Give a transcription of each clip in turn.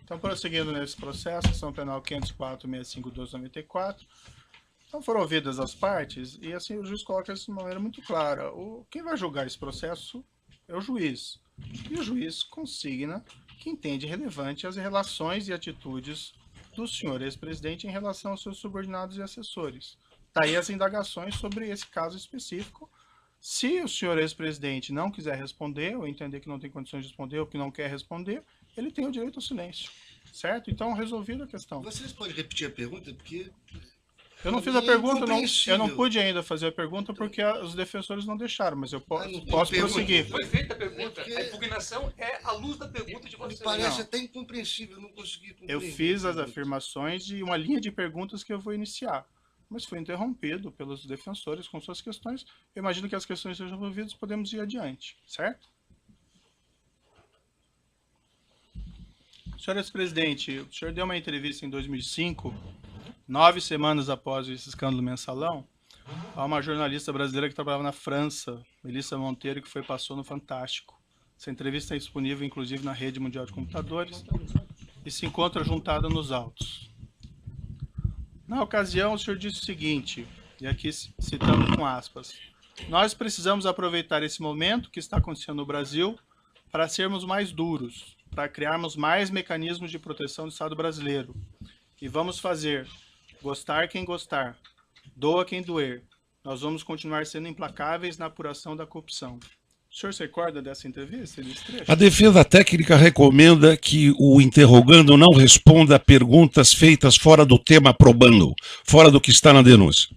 Então, prosseguindo nesse processo, ação penal 504.65.294. Então, foram ouvidas as partes e, assim, o juiz coloca isso de uma maneira muito clara. Quem vai julgar esse processo é o juiz. E o juiz consigna que entende relevante as relações e atitudes do senhor ex-presidente em relação aos seus subordinados e assessores. Daí as indagações sobre esse caso específico. Se o senhor ex-presidente não quiser responder, ou entender que não tem condições de responder, ou que não quer responder, ele tem o direito ao silêncio. Certo? Então, resolvida a questão. Vocês podem repetir a pergunta? Porque eu não fiz a pergunta, eu não pude ainda fazer a pergunta porque os defensores não deixaram, mas eu posso prosseguir. Foi feita a pergunta. A impugnação é à luz da pergunta de vocês. Me parece até incompreensível, eu não consegui compreender. Eu fiz as afirmações de uma linha de perguntas que eu vou iniciar, mas foi interrompido pelos defensores com suas questões. Eu imagino que as questões sejam resolvidas, podemos ir adiante, certo? Senhor ex-presidente, o senhor deu uma entrevista em 2005, 9 semanas após esse escândalo mensalão, a uma jornalista brasileira que trabalhava na França, Melissa Monteiro, que passou no Fantástico. Essa entrevista é disponível, inclusive, na rede mundial de computadores e se encontra juntada nos autos. Na ocasião, o senhor disse o seguinte, e aqui citando com aspas, nós precisamos aproveitar esse momento que está acontecendo no Brasil para sermos mais duros, para criarmos mais mecanismos de proteção do Estado brasileiro. E vamos fazer, gostar quem gostar, doa quem doer. Nós vamos continuar sendo implacáveis na apuração da corrupção. O senhor se recorda dessa entrevista? A defesa técnica recomenda que o interrogando não responda a perguntas feitas fora do tema probando, fora do que está na denúncia.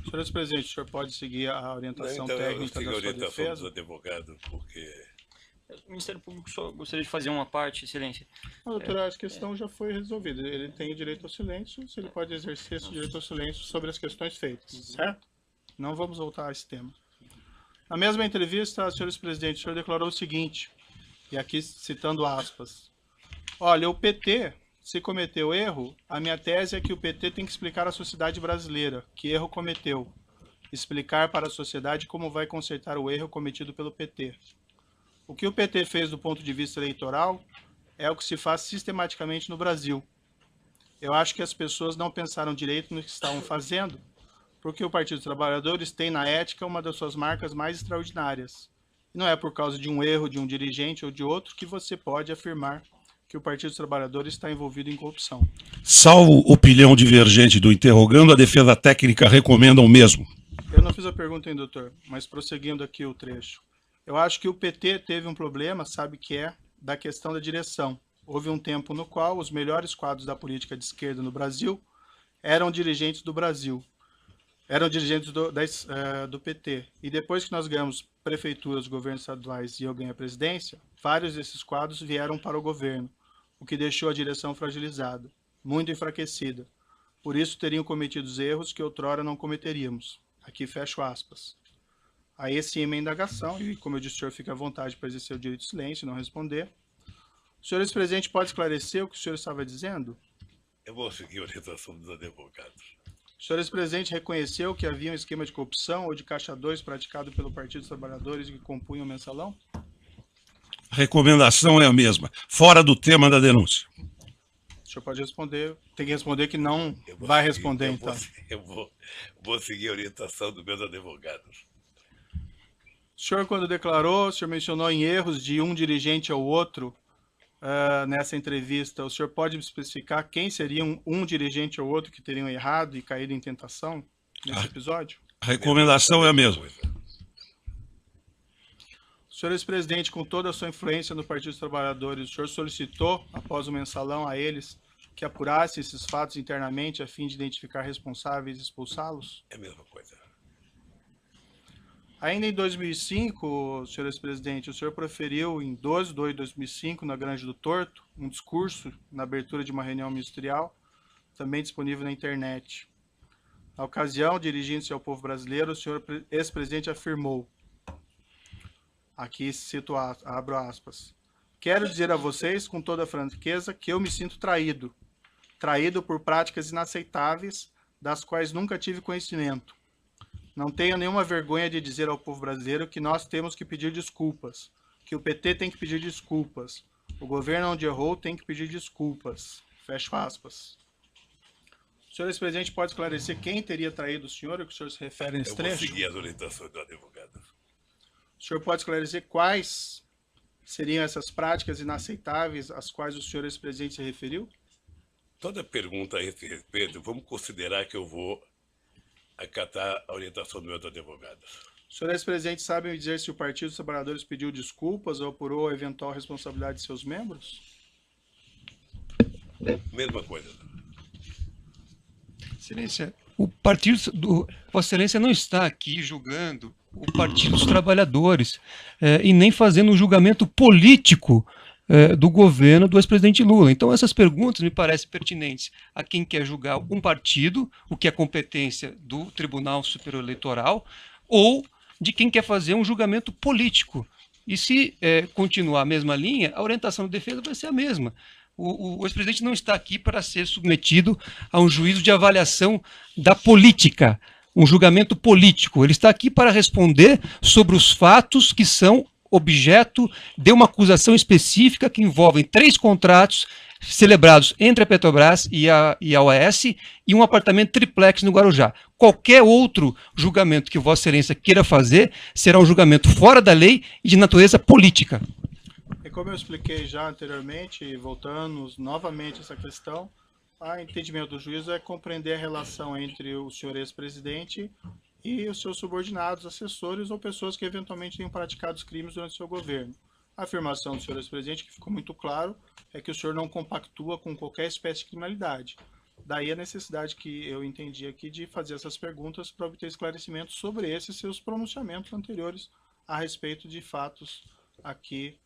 Senhor ex-presidente, o senhor pode seguir a orientação técnica da sua defesa? Do advogado, porque... O Ministério Público só gostaria de fazer uma parte, excelência. Doutor, a questão já foi resolvida. Ele tem o direito ao silêncio, se ele pode exercer esse direito ao silêncio sobre as questões feitas, certo? Não vamos voltar a esse tema. Na mesma entrevista, senhor ex-presidente, o senhor declarou o seguinte, e aqui citando aspas, olha, o PT, se cometeu erro, a minha tese é que o PT tem que explicar à sociedade brasileira que erro cometeu, explicar para a sociedade como vai consertar o erro cometido pelo PT. O que o PT fez do ponto de vista eleitoral é o que se faz sistematicamente no Brasil. Eu acho que as pessoas não pensaram direito no que estavam fazendo, porque o Partido dos Trabalhadores tem na ética uma das suas marcas mais extraordinárias. E não é por causa de um erro de um dirigente ou de outro que você pode afirmar que o Partido dos Trabalhadores está envolvido em corrupção. Salvo opinião divergente do interrogando, a defesa técnica recomenda o mesmo. Eu não fiz a pergunta, hein, doutor, mas prosseguindo aqui o trecho. Eu acho que o PT teve um problema, sabe que é, da questão da direção. Houve um tempo no qual os melhores quadros da política de esquerda no Brasil eram dirigentes do Brasil. Eram dirigentes do PT. E depois que nós ganhamos prefeituras, governos estaduais e eu ganhei a presidência, vários desses quadros vieram para o governo, o que deixou a direção fragilizada, muito enfraquecida. Por isso teriam cometido erros que outrora não cometeríamos. Aqui fecho aspas. Aí sim, minha indagação, e como eu disse, o senhor fica à vontade para exercer o direito de silêncio e não responder. O senhor ex-presidente pode esclarecer o que o senhor estava dizendo? Eu vou seguir a orientação dos advogados. O senhor ex-presidente reconheceu que havia um esquema de corrupção ou de caixa 2 praticado pelo Partido dos Trabalhadores que compunham o mensalão? A recomendação é a mesma, fora do tema da denúncia. O senhor pode responder, tem que responder que não vai responder, então. Eu vou seguir a orientação dos meus advogados. O senhor, quando declarou, o senhor mencionou em erros de um dirigente ao outro nessa entrevista. O senhor pode especificar quem seria um dirigente ou outro que teriam errado e caído em tentação nesse episódio? A recomendação é a mesma. O senhor ex-presidente, com toda a sua influência no Partido dos Trabalhadores, o senhor solicitou, após o mensalão, a eles que apurassem esses fatos internamente a fim de identificar responsáveis e expulsá-los? É a mesma coisa. Ainda em 2005, senhor ex-presidente, o senhor proferiu em 12 de 2 de 2005, na Grande do Torto, um discurso na abertura de uma reunião ministerial, também disponível na internet. Na ocasião, dirigindo-se ao povo brasileiro, o senhor ex-presidente afirmou, aqui cito, abro aspas, quero dizer a vocês com toda a franqueza que eu me sinto traído, traído por práticas inaceitáveis, das quais nunca tive conhecimento. Não tenho nenhuma vergonha de dizer ao povo brasileiro que nós temos que pedir desculpas, que o PT tem que pedir desculpas. O governo onde errou tem que pedir desculpas. Fecho aspas. O senhor ex-presidente pode esclarecer quem teria traído o senhor, o que o senhor se refere nesse Eu vou trecho? seguir as orientações do advogado. O senhor pode esclarecer quais seriam essas práticas inaceitáveis às quais o senhor ex-presidente se referiu? Toda pergunta a esse respeito, vamos considerar que eu vou acatar a orientação dos meus advogados. O senhor ex-presidente sabe me dizer se o Partido dos Trabalhadores pediu desculpas ou apurou a eventual responsabilidade de seus membros? Mesma coisa. Excelência, o partido do Vossa Excelência não está aqui julgando o Partido dos Trabalhadores e nem fazendo um julgamento político do governo do ex-presidente Lula. Então essas perguntas me parecem pertinentes a quem quer julgar um partido, o que é competência do Tribunal Superior Eleitoral, ou de quem quer fazer um julgamento político. E se continuar a mesma linha, a orientação de defesa vai ser a mesma. O ex-presidente não está aqui para ser submetido a um juízo de avaliação da política, um julgamento político. Ele está aqui para responder sobre os fatos que são objeto de uma acusação específica que envolvem 3 contratos celebrados entre a Petrobras e a OAS e um apartamento triplex no Guarujá. Qualquer outro julgamento que Vossa Excelência queira fazer será um julgamento fora da lei e de natureza política. E como eu expliquei já anteriormente, e voltando novamente a essa questão, o entendimento do juízo é compreender a relação entre o senhor ex-presidente e os seus subordinados, assessores ou pessoas que eventualmente tenham praticado os crimes durante o seu governo. A afirmação do senhor ex-presidente, que ficou muito claro, é que o senhor não compactua com qualquer espécie de criminalidade. Daí a necessidade que eu entendi aqui de fazer essas perguntas para obter esclarecimentos sobre esses seus pronunciamentos anteriores a respeito de fatos aqui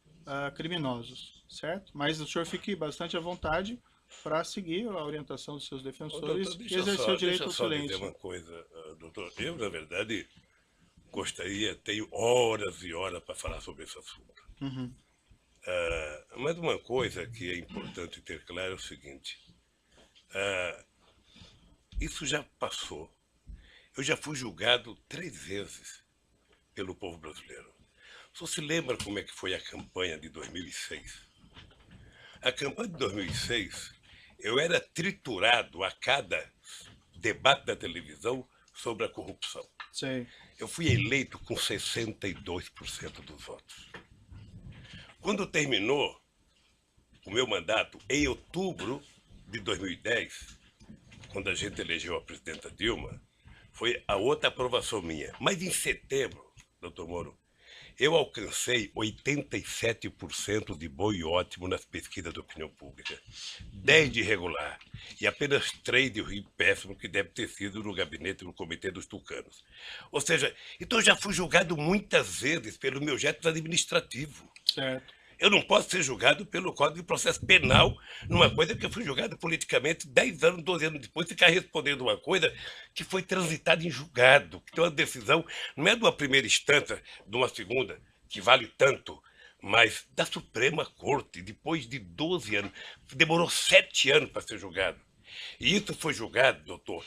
criminosos, certo? Mas o senhor fique bastante à vontade para seguir a orientação dos seus defensores e exercer o direito ao silêncio. Deixa eu só dizer uma coisa, doutor. Eu, na verdade, gostaria, tenho horas e horas para falar sobre esse assunto. Uhum. Mas uma coisa que é importante ter claro é o seguinte. Isso já passou. Eu já fui julgado 3 vezes pelo povo brasileiro. Só se lembra como é que foi a campanha de 2006? A campanha de 2006, eu era triturado a cada debate da televisão sobre a corrupção. Sim. Eu fui eleito com 62% dos votos. Quando terminou o meu mandato, em outubro de 2010, quando a gente elegeu a presidenta Dilma, foi a outra aprovação minha. Mas em setembro, doutor Moro, eu alcancei 87% de bom e ótimo nas pesquisas de opinião pública, 10 de regular e apenas 3 de ruim péssimo, que deve ter sido no gabinete do Comitê dos Tucanos. Ou seja, então eu já fui julgado muitas vezes pelo meu jeito administrativo. Certo. Eu não posso ser julgado pelo Código de Processo Penal numa coisa que eu fui julgado politicamente 10 anos, 12 anos depois, ficar respondendo uma coisa que foi transitada em julgado, que tem uma decisão, não é de uma primeira instância, de uma segunda, que vale tanto, mas da Suprema Corte, depois de 12 anos. Demorou 7 anos para ser julgado. E isso foi julgado, doutor,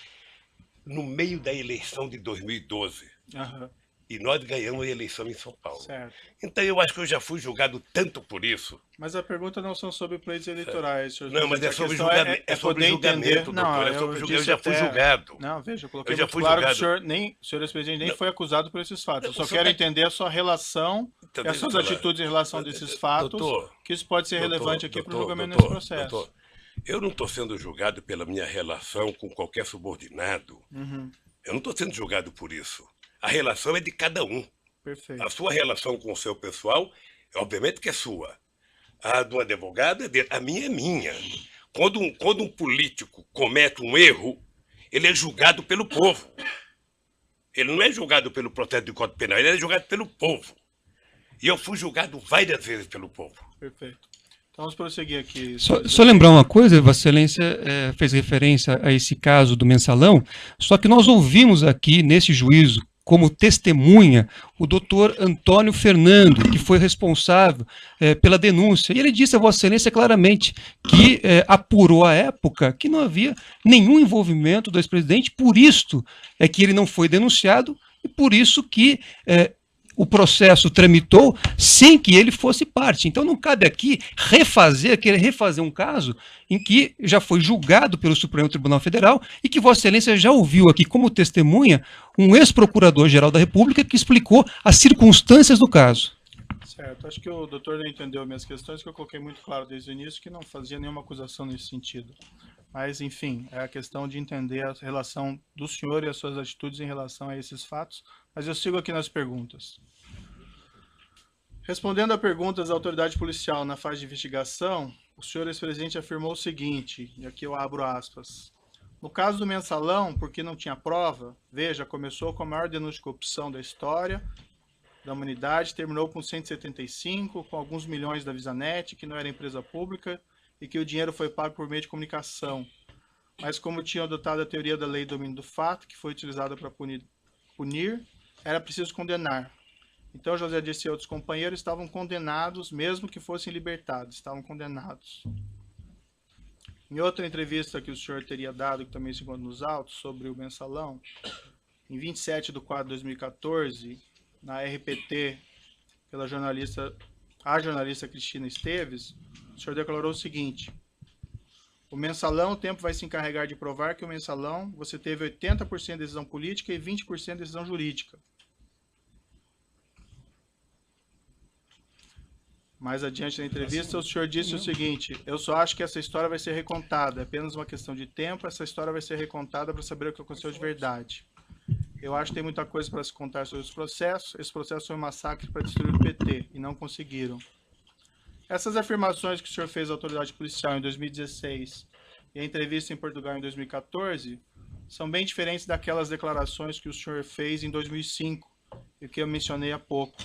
no meio da eleição de 2012. Uhum. E nós ganhamos a eleição em São Paulo. Certo. Então eu acho que eu já fui julgado tanto por isso. Mas a pergunta não são sobre pleitos eleitorais, senhor Não, mas é A sobre questão julgamento, é sobre poder julgamento, entender. doutor. Não, É sobre eu disse já fui até- julgado. Não, veja, eu coloquei Eu já muito fui claro que julgado. o senhor ex-presidente nem Não. foi acusado por esses fatos. Eu só Não, quero só- entender a sua relação Então, e as deixa suas eu falar. atitudes em relação desses fatos, Doutor, que isso pode ser doutor, relevante aqui para o doutor, julgamento doutor, nesse processo. doutor, eu não estou sendo julgado pela minha relação com qualquer subordinado. Uhum, Eu não estou sendo julgado por isso. A relação é de cada um. perfeito. A sua relação com o seu pessoal, obviamente que é sua. A do advogado é dele. A minha é minha. Quando um político comete um erro, ele é julgado pelo povo. Ele não é julgado pelo processo de Código Penal, ele é julgado pelo povo. E eu fui julgado várias vezes pelo povo. Perfeito. Então vamos prosseguir aqui. Só lembrar uma coisa, Vossa Excelência fez referência a esse caso do mensalão, só que nós ouvimos aqui nesse juízo, como testemunha, o doutor Antônio Fernando, que foi responsável pela denúncia. E ele disse a Vossa Excelência claramente que apurou à época que não havia nenhum envolvimento do ex-presidente, por isto é que ele não foi denunciado e por isso que o processo tramitou sem que ele fosse parte. Então não cabe aqui querer refazer um caso em que já foi julgado pelo Supremo Tribunal Federal e que Vossa Excelência já ouviu aqui como testemunha um ex-procurador-geral da República que explicou as circunstâncias do caso. Certo, acho que o doutor não entendeu minhas questões, que eu coloquei muito claro desde o início que não fazia nenhuma acusação nesse sentido. Mas, enfim, é a questão de entender a relação do senhor e as suas atitudes em relação a esses fatos. Mas eu sigo aqui nas perguntas. Respondendo a perguntas da autoridade policial na fase de investigação, o senhor ex-presidente afirmou o seguinte, e aqui eu abro aspas. No caso do mensalão, porque não tinha prova, veja, começou com a maior denúncia de corrupção da história da humanidade, terminou com 175, com alguns milhões da Visanet, que não era empresa pública, e que o dinheiro foi pago por meio de comunicação. Mas como tinham adotado a teoria da lei do domínio do fato, que foi utilizada para punir, era preciso condenar. Então José Dirceu e outros companheiros estavam condenados, mesmo que fossem libertados, estavam condenados. Em outra entrevista que o senhor teria dado, que também se encontra nos autos, sobre o mensalão, em 27/4/2014, na RPT, pela jornalista Cristina Esteves, o senhor declarou o seguinte: o mensalão, o tempo vai se encarregar de provar que o mensalão você teve 80% de decisão política e 20% de decisão jurídica. Mais adiante na entrevista, o senhor disse o seguinte: eu só acho que essa história vai ser recontada, é apenas uma questão de tempo, essa história vai ser recontada para saber o que aconteceu de verdade. Eu acho que tem muita coisa para se contar sobre esse processo foi um massacre para destruir o PT, e não conseguiram. Essas afirmações que o senhor fez à autoridade policial em 2016 e a entrevista em Portugal em 2014 são bem diferentes daquelas declarações que o senhor fez em 2005 e que eu mencionei há pouco.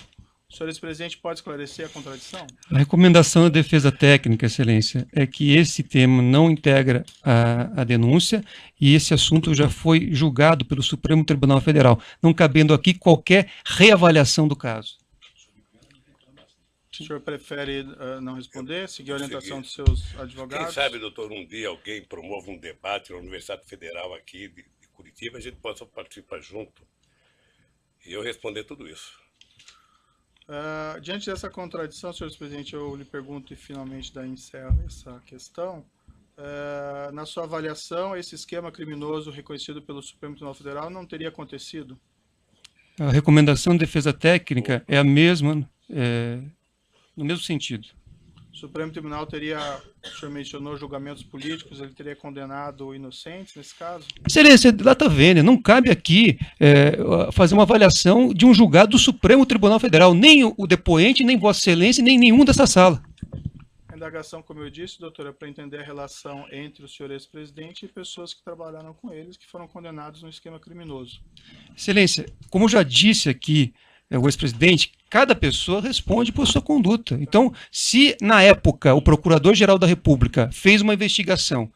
O senhor ex-presidente pode esclarecer a contradição? A recomendação da defesa técnica, Excelência, é que esse tema não integra a denúncia e esse assunto já foi julgado pelo Supremo Tribunal Federal, não cabendo aqui qualquer reavaliação do caso. O senhor prefere não responder, seguir a orientação dos seus advogados? Quem sabe, doutor, um dia alguém promova um debate na Universidade Federal aqui de Curitiba, a gente possa participar junto e eu responder tudo isso. Diante dessa contradição, senhor presidente, eu lhe pergunto e finalmente daí encerro essa questão. Na sua avaliação, esse esquema criminoso reconhecido pelo Supremo Tribunal Federal não teria acontecido? A recomendação de defesa técnica é a mesma, no mesmo sentido. O Supremo Tribunal teria, o senhor mencionou julgamentos políticos, ele teria condenado inocentes nesse caso? Excelência, data vênia, não cabe aqui fazer uma avaliação de um julgado do Supremo Tribunal Federal, nem o depoente, nem Vossa Excelência, nem nenhum dessa sala. A indagação, como eu disse, doutora, é para entender a relação entre o senhor ex-presidente e pessoas que trabalharam com eles, que foram condenados no esquema criminoso. Excelência, como eu já disse aqui, o ex-presidente, cada pessoa responde por sua conduta. Então, se na época o Procurador-Geral da República fez uma investigação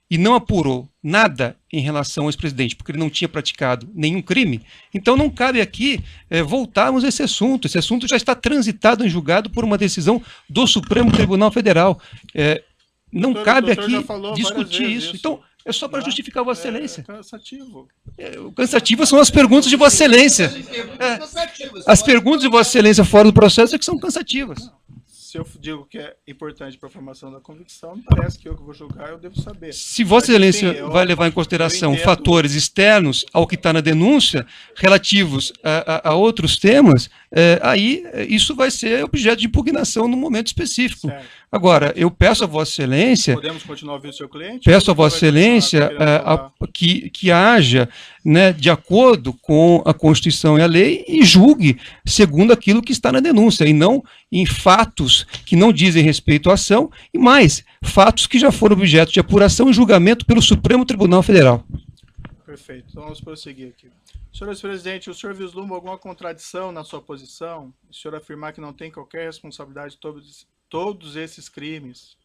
e não apurou nada em relação ao ex-presidente, porque ele não tinha praticado nenhum crime, então não cabe aqui voltarmos a esse assunto. Esse assunto já está transitado em julgado por uma decisão do Supremo Tribunal Federal. Não cabe aqui discutir isso. Então, é só para justificar Vossa Excelência. É cansativo. Cansativas são as perguntas de Vossa Excelência. As perguntas de Vossa Excelência fora do processo é que são cansativas. Se eu digo que é importante para a formação da convicção, não parece que eu que vou julgar, eu devo saber. Se Vossa Excelência vai levar em consideração fatores externos ao que está na denúncia, relativos a outros temas, aí isso vai ser objeto de impugnação num momento específico. Certo. Agora, eu peço a Vossa Excelência... Podemos continuar ouvindo o seu cliente? Peço a Vossa Excelência que haja, né, de acordo com a Constituição e a lei e julgue segundo aquilo que está na denúncia, e não em fatos que não dizem respeito à ação, e mais, fatos que já foram objeto de apuração e julgamento pelo Supremo Tribunal Federal. Perfeito, então vamos prosseguir aqui. Senhor ex-presidente, o senhor vislumbra alguma contradição na sua posição? O senhor afirmar que não tem qualquer responsabilidade de todos esses crimes,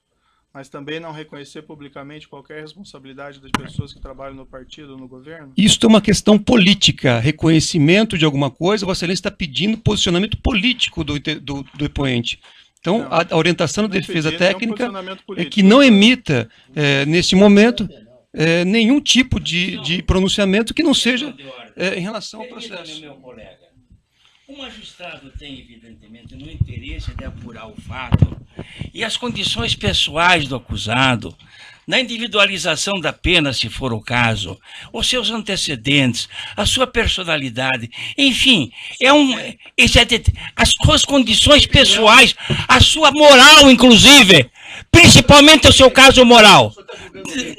mas também não reconhecer publicamente qualquer responsabilidade das pessoas que trabalham no partido ou no governo? Isso é uma questão política, reconhecimento de alguma coisa. Vossa Excelência está pedindo posicionamento político do depoente. Então, não, a orientação da defesa técnica é que não emita, neste momento, nenhum tipo de pronunciamento que não seja em relação ao processo. O magistrado tem, evidentemente, no interesse de apurar o fato e as condições pessoais do acusado, na individualização da pena, se for o caso, os seus antecedentes, a sua personalidade, enfim, as suas condições pessoais, a sua moral, inclusive, principalmente o seu caso moral.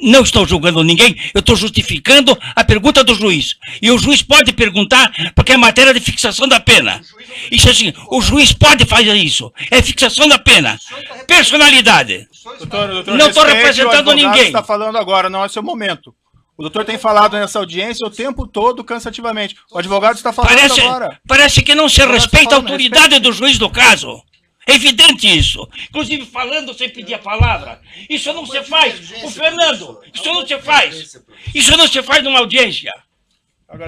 Não estou julgando ninguém, eu estou justificando a pergunta do juiz. E o juiz pode perguntar, porque é matéria de fixação da pena. Isso assim, o juiz pode fazer isso. É fixação da pena. Personalidade. Doutor, Não estou representando ninguém. Está falando agora, não é seu momento. O doutor tem falado nessa audiência o tempo todo cansativamente. O advogado está falando agora. Parece que não se respeita a autoridade do juiz do caso. É evidente isso. Inclusive falando sem pedir a palavra. Isso não se faz. O Fernando, isso não se faz. Isso não se faz numa audiência.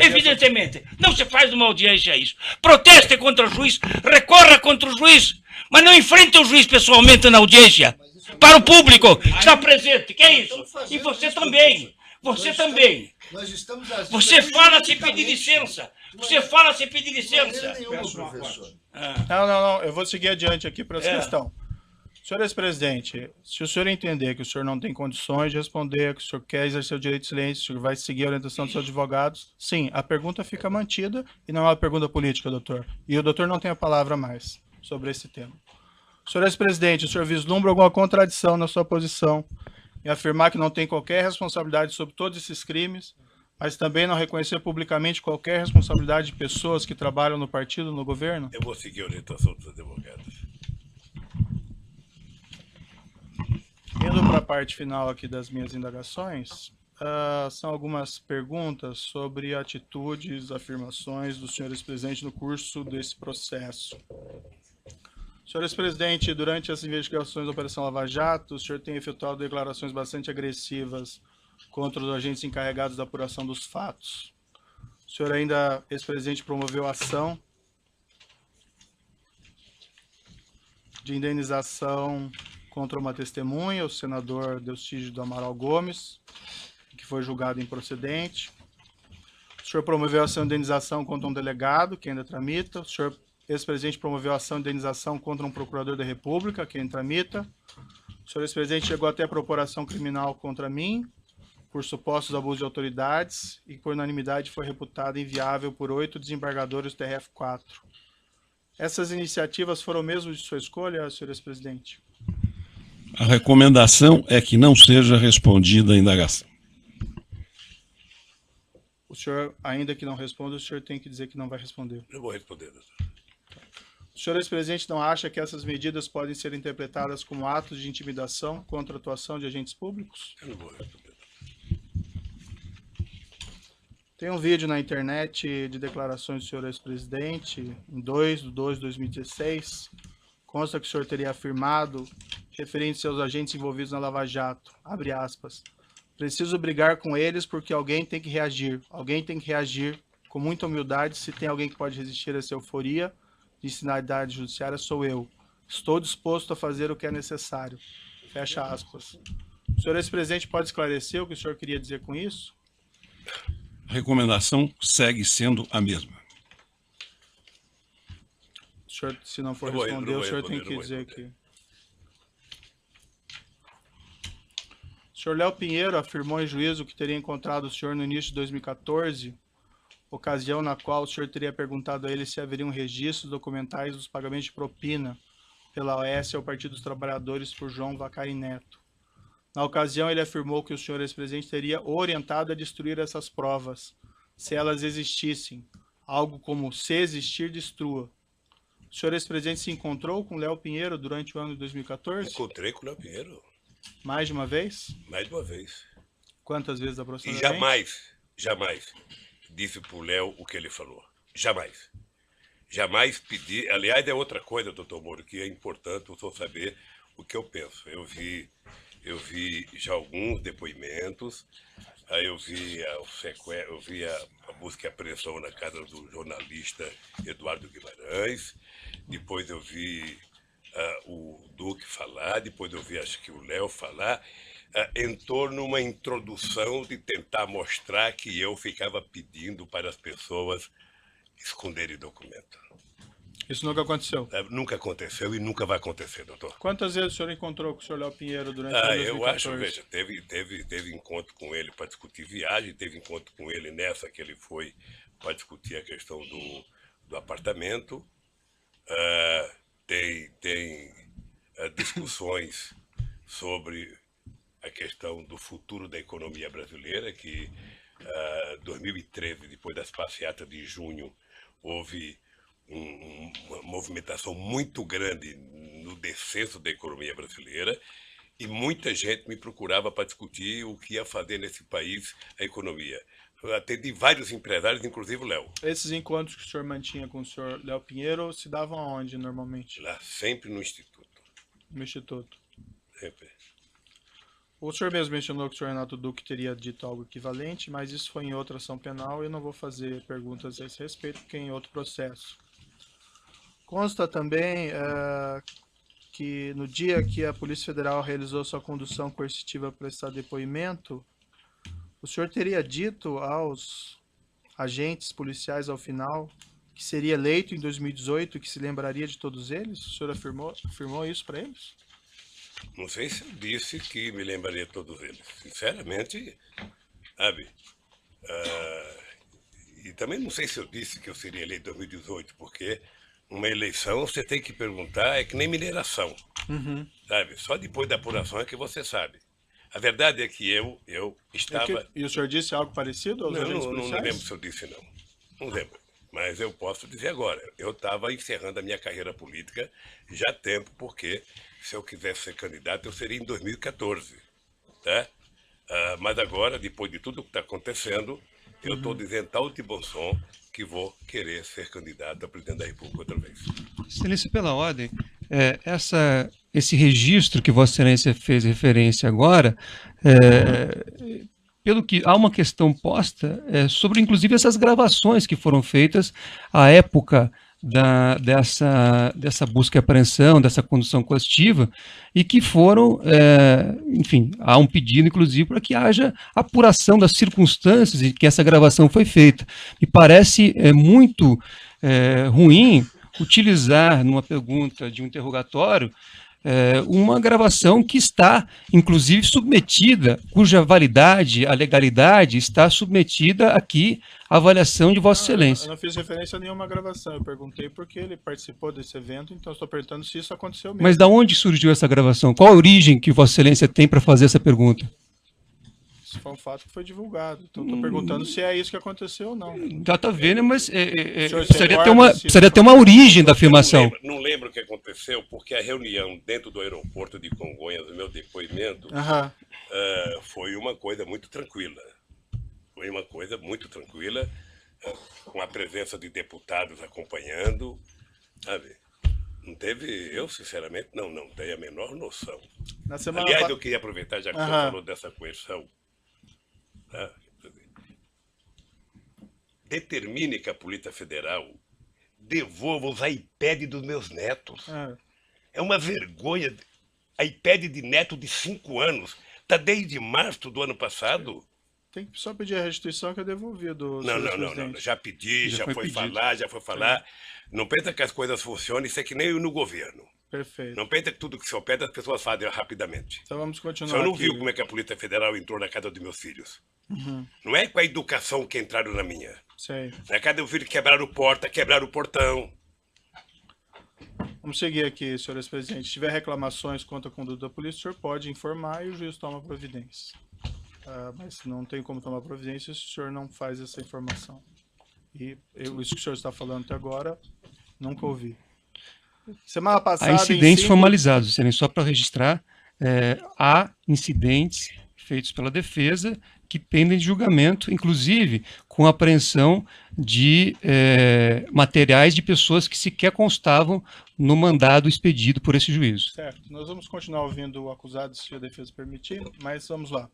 Evidentemente. Não se faz numa audiência isso. Proteste contra o juiz, recorra contra o juiz, mas não enfrente o juiz pessoalmente na audiência. Para o público que está presente. Que é isso? E você também. Você também. Você fala sem pedir licença. Você fala sem pedir licença. Não. Eu vou seguir adiante aqui para essa questão. Senhor ex-presidente, se o senhor entender que o senhor não tem condições de responder, que o senhor quer exercer o direito de silêncio, o senhor vai seguir a orientação dos seus advogados, sim, a pergunta fica mantida e não é uma pergunta política, doutor. E o doutor não tem a palavra mais sobre esse tema. Senhor ex-presidente, o senhor vislumbra alguma contradição na sua posição em afirmar que não tem qualquer responsabilidade sobre todos esses crimes, mas também não reconhecer publicamente qualquer responsabilidade de pessoas que trabalham no partido, no governo? Eu vou seguir a orientação dos advogados. Indo para a parte final aqui das minhas indagações, são algumas perguntas sobre atitudes, afirmações do senhor ex-presidente no curso desse processo. Senhor ex-presidente, durante as investigações da Operação Lava Jato, o senhor tem efetuado declarações bastante agressivas contra os agentes encarregados da apuração dos fatos. O senhor ainda, ex-presidente, promoveu ação de indenização contra uma testemunha, o senador Delcídio do Amaral Gomes, que foi julgado improcedente. O senhor promoveu ação de indenização contra um delegado, que ainda tramita. O senhor, ex-presidente, promoveu ação de indenização contra um procurador da República, que ainda tramita. O senhor, ex-presidente, chegou até a propor ação criminal contra mim, por supostos abusos de autoridades, e por unanimidade foi reputada inviável por 8 desembargadores do TRF4. Essas iniciativas foram mesmo de sua escolha, senhor ex-presidente? A recomendação é que não seja respondida a indagação. O senhor, ainda que não responda, o senhor tem que dizer que não vai responder. Eu vou responder, doutor. O senhor ex-presidente não acha que essas medidas podem ser interpretadas como atos de intimidação contra a atuação de agentes públicos? Eu não vou responder. Tem um vídeo na internet de declarações do senhor ex-presidente, em 2/2/2016, consta que o senhor teria afirmado, referente aos agentes envolvidos na Lava Jato, abre aspas, preciso brigar com eles porque alguém tem que reagir com muita humildade, se tem alguém que pode resistir a essa euforia de sinalidade judiciária, sou eu. Estou disposto a fazer o que é necessário. Fecha aspas. O senhor ex-presidente pode esclarecer o que o senhor queria dizer com isso? A recomendação segue sendo a mesma. O senhor, se não for responder, o senhor tem que dizer que... O senhor Léo Pinheiro afirmou em juízo que teria encontrado o senhor no início de 2014, ocasião na qual o senhor teria perguntado a ele se haveriam registros documentais dos pagamentos de propina pela OAS ao Partido dos Trabalhadores por João Vacari Neto. Na ocasião, ele afirmou que o senhor ex-presidente teria orientado a destruir essas provas, se elas existissem, algo como se existir, destrua. O senhor ex-presidente se encontrou com Léo Pinheiro durante o ano de 2014? Encontrei com o Léo Pinheiro. Mais de uma vez? Mais de uma vez. Quantas vezes E aproximadamente? jamais disse pro Léo o que ele falou. Jamais. Jamais pedi. Aliás, é outra coisa, doutor Moro, que é importante o senhor saber o que eu penso. Eu vi já alguns depoimentos, aí eu vi a busca e apreensão na casa do jornalista Eduardo Guimarães, depois eu vi o Duque falar, depois eu vi acho que o Léo falar, em torno de uma introdução de tentar mostrar que eu ficava pedindo para as pessoas esconderem documento. Isso nunca aconteceu. Nunca aconteceu e nunca vai acontecer, doutor. Quantas vezes o senhor encontrou com o senhor Léo Pinheiro durante o ano de 2014? Eu acho, veja, teve encontro com ele para discutir viagem, teve encontro com ele nessa que ele foi para discutir a questão do apartamento. Tem discussões sobre a questão do futuro da economia brasileira, que 2013, depois das passeatas de junho, houve uma movimentação muito grande no descenso da economia brasileira e muita gente me procurava para discutir o que ia fazer nesse país a economia. Eu atendi vários empresários, inclusive o Léo. Esses encontros que o senhor mantinha com o senhor Léo Pinheiro se davam aonde, normalmente? Lá, sempre no Instituto. No Instituto. Sempre. O senhor mesmo mencionou que o senhor Renato Duque teria dito algo equivalente, mas isso foi em outra ação penal e eu não vou fazer perguntas a esse respeito, porque é em outro processo. Consta também que no dia que a Polícia Federal realizou sua condução coercitiva para prestar depoimento, o senhor teria dito aos agentes policiais ao final que seria eleito em 2018 e que se lembraria de todos eles? O senhor afirmou isso para eles? Não sei se eu disse que me lembraria de todos eles. Sinceramente, sabe? E também não sei se eu disse que eu seria eleito em 2018, porque uma eleição você tem que perguntar, é que nem mineração. Sabe? Só depois da apuração é que você sabe. A verdade é que eu estava... E o senhor disse algo parecido aos agentes policiais? Não lembro se eu disse, não. Não lembro. Mas eu posso dizer agora. Eu estava encerrando a minha carreira política já há tempo, porque se eu quisesse ser candidato, eu seria em 2014. Tá? Mas agora, depois de tudo que está acontecendo, eu estou dizendo tal de bom som que vou querer ser candidato a presidente da República outra vez. Excelência, pela ordem, esse registro que Vossa Excelência fez referência agora, pelo que há uma questão posta sobre, inclusive, essas gravações que foram feitas à época dessa busca e apreensão, dessa condução coercitiva, e que foram, enfim, há um pedido, inclusive, para que haja apuração das circunstâncias em que essa gravação foi feita. Me parece muito ruim utilizar, numa pergunta de um interrogatório, uma gravação que está, inclusive, submetida, cuja validade, a legalidade, está submetida aqui à avaliação de Vossa Excelência. Eu não fiz referência a nenhuma gravação, eu perguntei porque ele participou desse evento, então estou perguntando se isso aconteceu mesmo. Mas de onde surgiu essa gravação? Qual a origem que Vossa Excelência tem para fazer essa pergunta? Isso foi um fato que foi divulgado, então estou perguntando se é isso que aconteceu ou não. Já está vendo, mas senhor precisaria ter uma origem da afirmação. Não lembro o que aconteceu, porque a reunião dentro do aeroporto de Congonhas, do meu depoimento, foi uma coisa muito tranquila. Foi uma coisa muito tranquila, com a presença de deputados acompanhando, sabe? Não teve, eu sinceramente não tenho a menor noção. Aliás, eu queria aproveitar, já que você falou dessa coerção, tá? Determine que a Polícia Federal devolva os iPads dos meus netos. É uma vergonha. iPad de neto de 5 anos. Está desde março do ano passado. Tem que só pedir a restituição que é devolvido. Não. Já pedi, já foi falar. Não pensa que as coisas funcionam, isso é que nem no governo. Perfeito. Não pensa que tudo que se pede as pessoas fazem rapidamente. Então vamos continuar. O senhor não aqui. viu como é que a Polícia Federal entrou na casa dos meus filhos? Não é com a educação que entraram na minha. Sei. Na casa do filho quebraram porta, quebraram o portão. Vamos seguir aqui, senhores presidentes. Se tiver reclamações contra a conduta da polícia, o senhor pode informar e o juiz toma providência. Mas não tem como tomar providência se o senhor não faz essa informação. E isso que o senhor está falando até agora, nunca ouvi. Semana passada... Há incidentes formalizados, Excelência, só para registrar, há incidentes feitos pela defesa que pendem de julgamento, inclusive com apreensão de materiais de pessoas que sequer constavam no mandado expedido por esse juízo. Certo. Nós vamos continuar ouvindo o acusado, se a defesa permitir, mas vamos lá.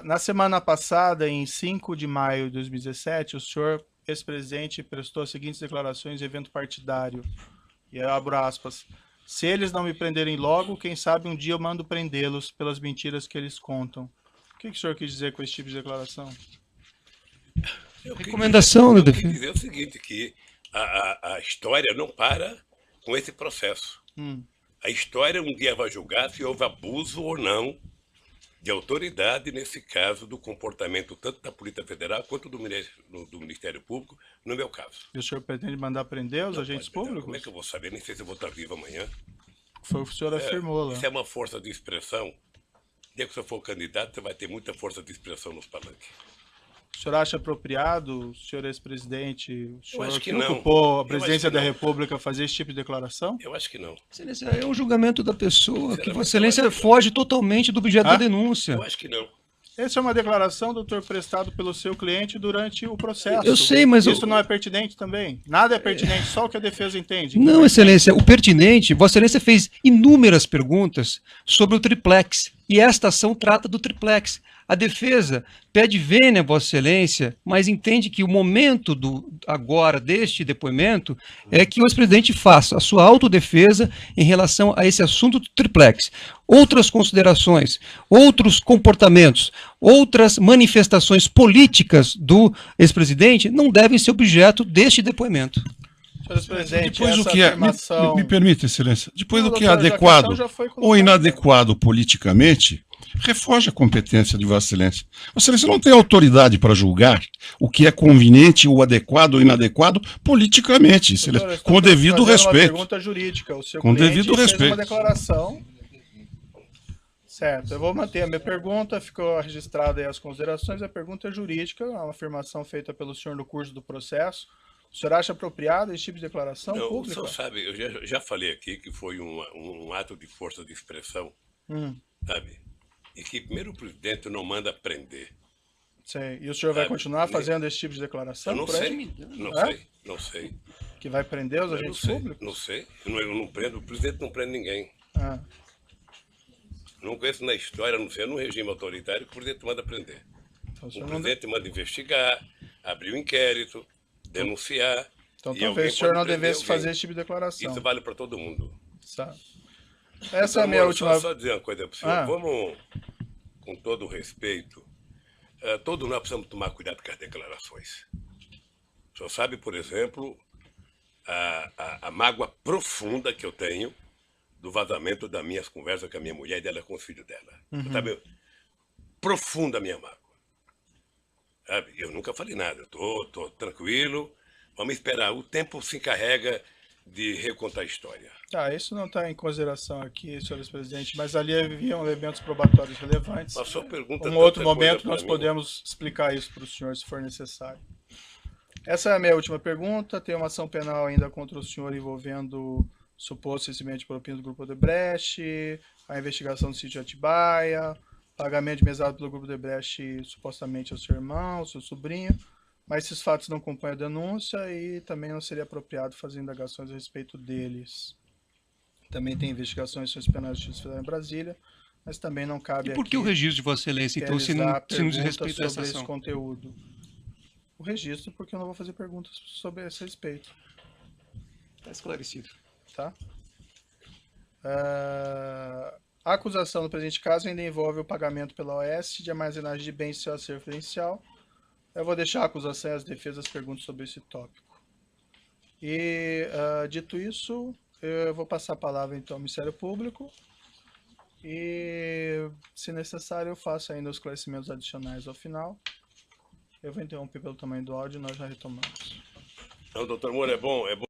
Na semana passada, em 5 de maio de 2017, o senhor, ex-presidente, prestou as seguintes declarações em evento partidário. E eu abro aspas. Se eles não me prenderem logo, quem sabe um dia eu mando prendê-los pelas mentiras que eles contam. O que o senhor quis dizer com esse tipo de declaração? Recomendação da defesa. Eu quis dizer o seguinte, que a história não para com esse processo. A história um dia vai julgar se houve abuso ou não de autoridade, nesse caso, do comportamento tanto da Polícia Federal quanto do Ministério Público, no meu caso. E o senhor pretende mandar prender os Não agentes pode, públicos? como é que eu vou saber? Nem sei se eu vou estar vivo amanhã. Foi o que o senhor afirmou lá. Isso é uma força de expressão. O dia que você for candidato, você vai ter muita força de expressão nos palanques. O senhor acha apropriado, o senhor ex-presidente, o senhor acho que que não. ocupou a Eu presidência acho que da não. República fazer esse tipo de declaração? Eu acho que não. Excelência, é um julgamento da pessoa, que Sinceramente, Vossa Excelência eu acho que foge totalmente do objeto da denúncia. Eu acho que não. Essa é uma declaração, doutor, prestado pelo seu cliente durante o processo. Eu sei, mas isso não é pertinente também? Nada é pertinente, só o que a defesa entende. Não, Excelência, o pertinente, Vossa Excelência fez inúmeras perguntas sobre o triplex, e esta ação trata do triplex. A defesa pede vênia, Vossa Excelência, mas entende que o momento agora deste depoimento é que o ex-presidente faça a sua autodefesa em relação a esse assunto do triplex. Outras considerações, outros comportamentos, outras manifestações políticas do ex-presidente não devem ser objeto deste depoimento. Senhor presidente, Depois o essa que é, afirmação... me permite, Excelência, depois Não, do que é doutor, já a adequado questão já foi ou colocada. inadequado politicamente, refoge a competência de Vossa Excelência. Vossa Excelência não tem autoridade para julgar o que é conveniente ou adequado ou inadequado politicamente, Excelência, Doutor, eu com o estou devido fazendo respeito. Uma pergunta jurídica. O seu Com cliente devido fez respeito. uma declaração. Certo, eu vou manter a minha pergunta, ficou registrada aí as considerações. A pergunta é jurídica, é uma afirmação feita pelo senhor no curso do processo. O senhor acha apropriado esse tipo de declaração Não, o pública? senhor sabe, eu já falei aqui que foi um ato de força de expressão, sabe? E que primeiro o presidente não manda prender. Sei. E o senhor vai Sabe, continuar fazendo esse tipo de declaração? Eu não por aí? sei, não É? sei, não sei. Que vai prender os Eu não agentes sei, públicos? não sei. Eu não prendo, o presidente não prende ninguém. Ah, Não conheço na história, não sei, num regime autoritário que o presidente manda prender. então o O senhor não... presidente manda investigar, abrir um inquérito, denunciar. Então e talvez alguém o senhor pode não prender devesse alguém. fazer esse tipo de declaração. Isso vale para todo mundo. Sabe? Essa é a Então, minha Moro, última... Só dizer uma coisa para o senhor. Ah. Vamos, com todo o respeito, todos nós precisamos tomar cuidado com as declarações. O senhor sabe, por exemplo, a mágoa profunda que eu tenho do vazamento das minhas conversas com a minha mulher e dela com os filhos dela. Sabe? Profunda a minha mágoa. Sabe? Eu nunca falei nada, eu tô tranquilo, vamos esperar. O tempo se encarrega de recontar a história. Tá, isso não está em consideração aqui, senhores presidente, mas ali haviam elementos probatórios relevantes. A sua pergunta Um outro tanta coisa momento pra nós mim. podemos explicar isso para o senhor, se for necessário. Essa é a minha última pergunta. Tem uma ação penal ainda contra o senhor envolvendo suposto recebimento de propina do Grupo Odebrecht, a investigação do sítio Atibaia, pagamento de mesada pelo Grupo Odebrecht supostamente ao seu irmão, ao seu sobrinho, mas esses fatos não compõem a denúncia e também não seria apropriado fazer indagações a respeito deles. Também tem investigações em ações penais de justiça federal em Brasília, mas também não cabe E por aqui que o registro de Vossa Excelência, então, se não realizar se não diz perguntas respeito a essa sobre esse ação? conteúdo. O registro, porque eu não vou fazer perguntas sobre esse respeito, Está esclarecido. tá? A acusação no presente caso ainda envolve o pagamento pela OAS de armazenagem de bens sem acervo referencial. Eu vou deixar a acusação e as defesas perguntas sobre esse tópico. E, dito isso, eu vou passar a palavra então ao Ministério Público e, se necessário, eu faço ainda os esclarecimentos adicionais ao final. Eu vou interromper pelo tamanho do áudio e nós já retomamos. Não, doutor Moura, é bom